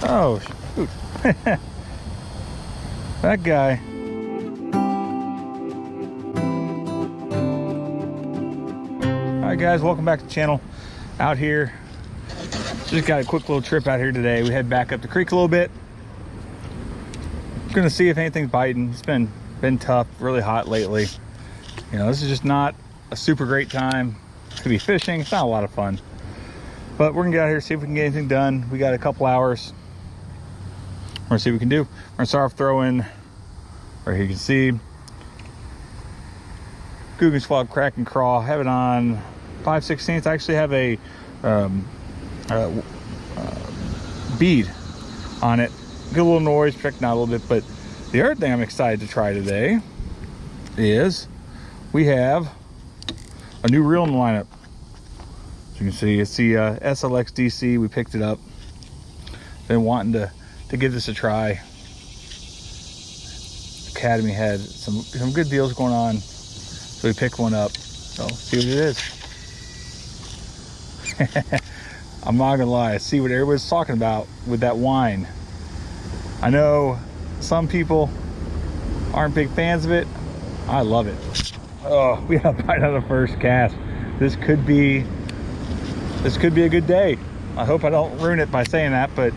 Oh, shoot. That guy. All right, guys, welcome back to the channel. Out here, just got a quick little trip out here today. We head back up the creek a little bit. Gonna see if anything's biting. It's been tough, really hot lately. You know, this is just not a super great time to be fishing. It's not a lot of fun, but we're gonna get out here, see if we can get anything done. We got a couple hours. We're gonna see what we can do. We're gonna start off throwing, right here you can see, Guggen Swab Crack and Craw. I have it on 5/16. I actually have a bead on it. Get a little noise, protecting out a little bit. But the other thing I'm excited to try today is we have a new reel in the lineup. As you can see, it's the SLX DC. We picked it up. Been wanting to give this a try. Academy had some good deals going on, so we picked one up. So see what it is. I'm not gonna lie, I see what everybody's talking about with that wine. I know some people aren't big fans of it. I love it. Oh, we have right on the first cast. This could be a good day. I hope I don't ruin it by saying that, but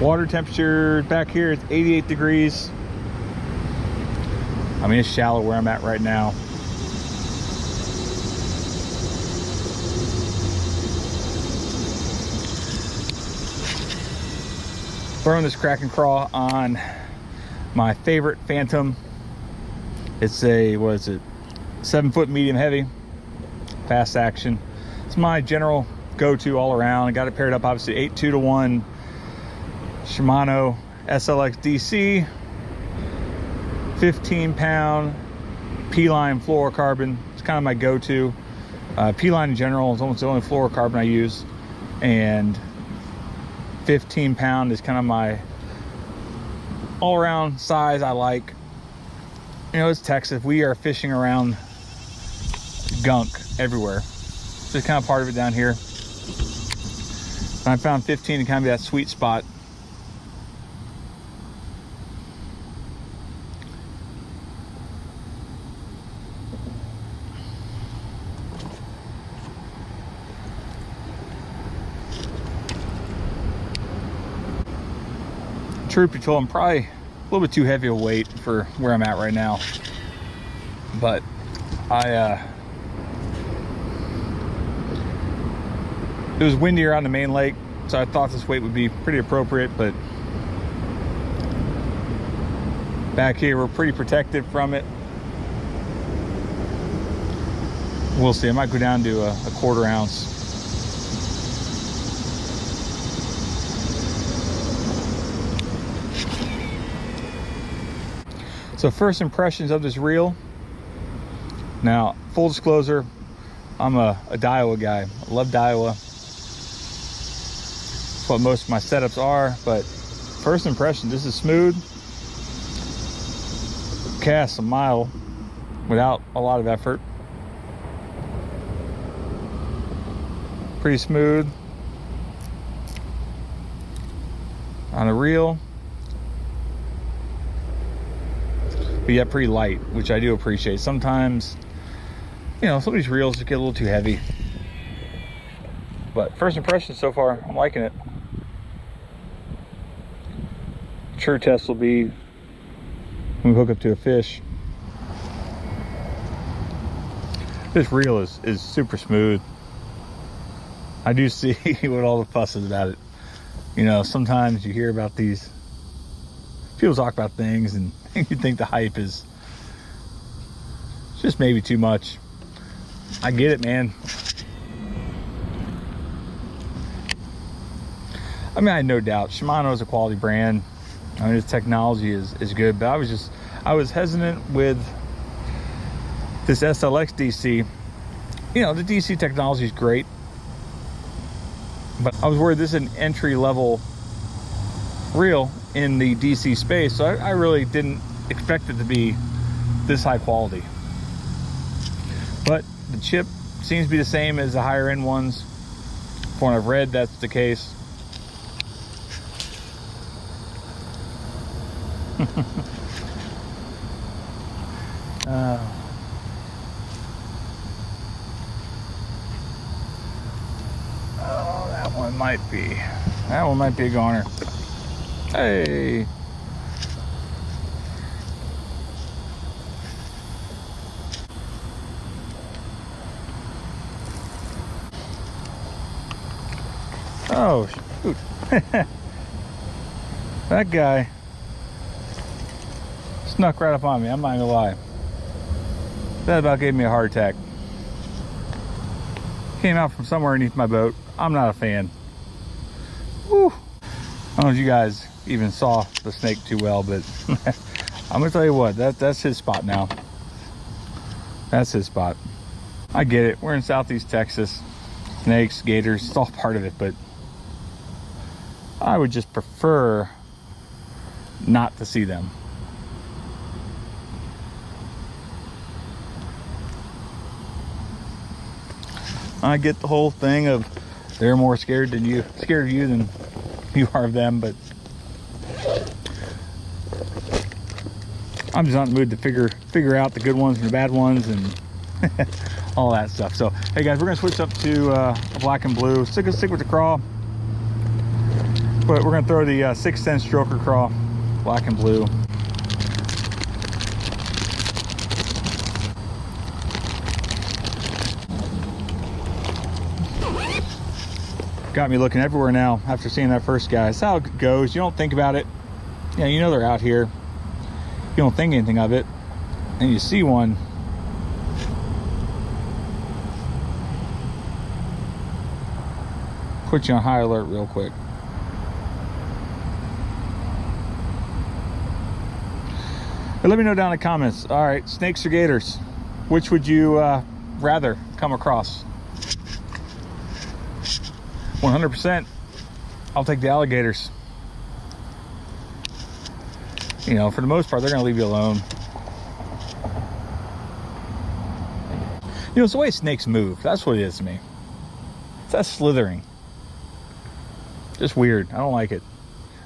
water temperature back here, it's 88 degrees. I mean, it's shallow where I'm at right now. Throwing this Crack and Craw on my favorite Phantom. It's a, what is it, 7-foot medium heavy, fast action. It's my general go-to all around. I got it paired up, obviously 8-2-1 Shimano SLX DC, 15-pound P-line fluorocarbon. It's kind of my go-to. P-line in general is almost the only fluorocarbon I use, and 15-pound is kind of my all-around size I like. You know, it's Texas. We are fishing around gunk everywhere. So it's kind of part of it down here. And I found 15 to kind of be that sweet spot. Truth be told, I'm probably a little bit too heavy a weight for where I'm at right now, but it was windier on the main lake, so I thought this weight would be pretty appropriate. But back here we're pretty protected from it. We'll see. I might go down to a 1/4 ounce. So first impressions of this reel. Now, full disclosure, I'm a Daiwa guy. I love Daiwa. That's what most of my setups are, but first impression, this is smooth. Casts a mile without a lot of effort. Pretty smooth on a reel, but yet pretty light, which I do appreciate. Sometimes, you know, some of these reels just get a little too heavy. But first impression so far, I'm liking it. True test will be when we hook up to a fish. This reel is super smooth. I do see what all the fuss is about it. You know, sometimes you hear about these, people talk about things and you think the hype is just maybe too much. I get it, man. I mean, I had no doubt Shimano is a quality brand. I mean, its technology is good, but I was hesitant with this SLX DC. You know, the DC technology is great, but I was worried this is an entry-level reel in the DC space, so I really didn't expect it to be this high quality. but the chip seems to be the same as the higher end ones. From what I've read, that's the case. Oh, that one might be a goner. Hey. Oh, shoot. That guy snuck right up on me, I'm not gonna lie. That about gave me a heart attack. Came out from somewhere underneath my boat. I'm not a fan. Whew. I don't know if you guys even saw the snake too well, but I'm gonna tell you what, that's his spot now. That's his spot. I get it, we're in Southeast Texas. Snakes, gators, it's all part of it, but I would just prefer not to see them. I get the whole thing of they're more scared of you than you are of them, but I'm just not in the mood to figure out the good ones and the bad ones and all that stuff. So hey guys, we're gonna switch up to a black and blue. Stick with the craw, but we're gonna throw the 610 stroker craw, black and blue. Got me looking everywhere now after seeing that first guy. That's how it goes. You don't think about it. Yeah, you know they're out here. You don't think anything of it. And you see one. Put you on high alert real quick. But let me know down in the comments. All right, snakes or gators? Which would you rather come across? 100%, I'll take the alligators. You know, for the most part, they're gonna leave you alone. You know, it's the way snakes move. That's what it is to me. It's that slithering. Just weird. I don't like it.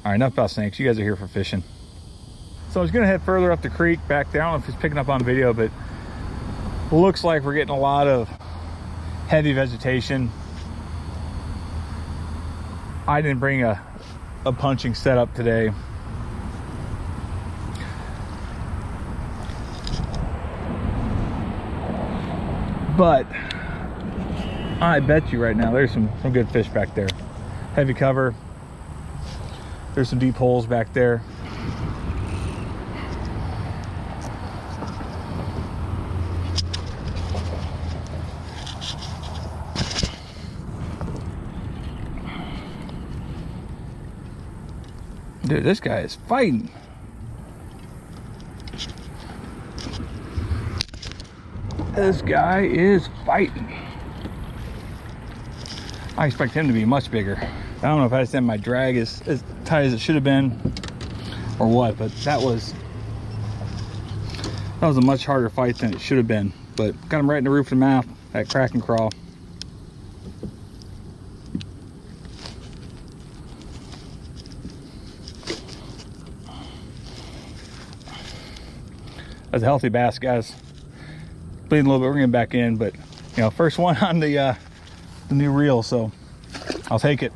All right, enough about snakes. You guys are here for fishing. So I was gonna head further up the creek back there. I don't know if it's picking up on video, but it looks like we're getting a lot of heavy vegetation. I didn't bring a punching setup today. But I bet you right now there's some good fish back there. Heavy cover. There's some deep holes back there. Dude, this guy is fighting. This guy is fighting. I expect him to be much bigger. I don't know if I just had my drag as tight as it should have been or what, but that was a much harder fight than it should have been. But got him right in the roof of the mouth, that crack and crawl. That's a healthy bass, guys. Bleeding a little bit, we're gonna get back in, but you know, first one on the new reel, so I'll take it.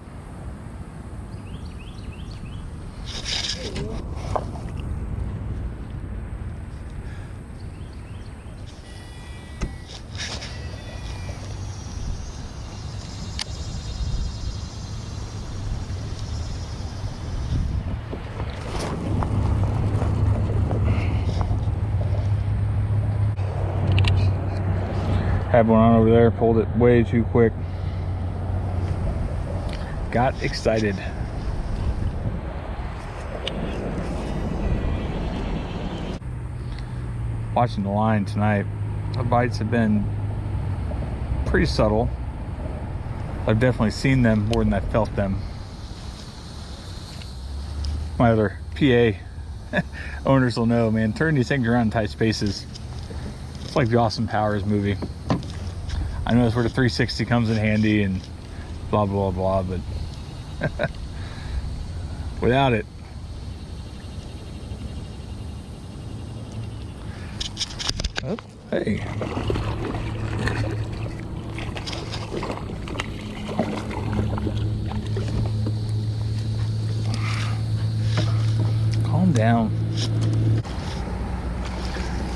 Had one on over there, pulled it way too quick. Got excited. Watching the line tonight, the bites have been pretty subtle. I've definitely seen them more than I felt them. My other PA owners will know, man, turn these things around in tight spaces. It's like the Austin Powers movie. I know that's where the 360 comes in handy and blah blah blah, but without it, oh, hey, calm down.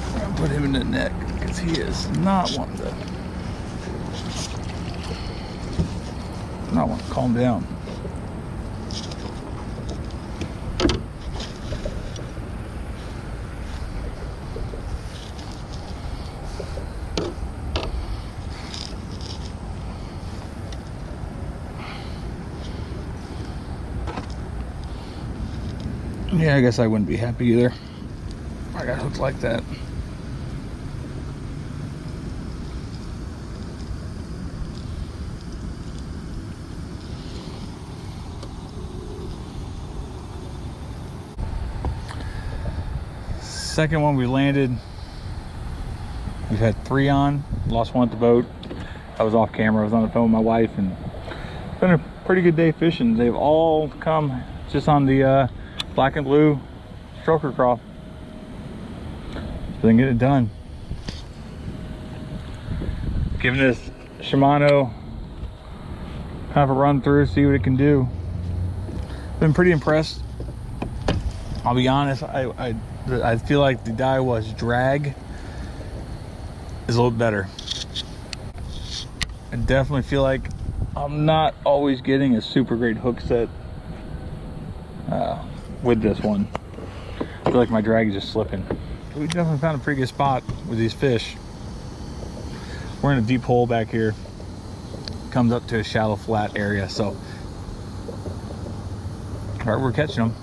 I'm gonna put him in the net because he is not wanting to. Not want to calm down. Yeah, I guess I wouldn't be happy either. I got hooked like that. Second one we landed, we've had 3 on, lost one at the boat. I was off camera, I was on the phone with my wife, and it's been a pretty good day fishing. They've all come just on the black and blue stroker crawl. So then get it done. Giving this Shimano kind of a run through, see what it can do. Been pretty impressed. I'll be honest, I feel like the Daiwa's drag is a little better. I definitely feel like I'm not always getting a super great hook set with this one. I feel like my drag is just slipping. We definitely found a pretty good spot with these fish. We're in a deep hole back here. Comes up to a shallow flat area, so we're catching them.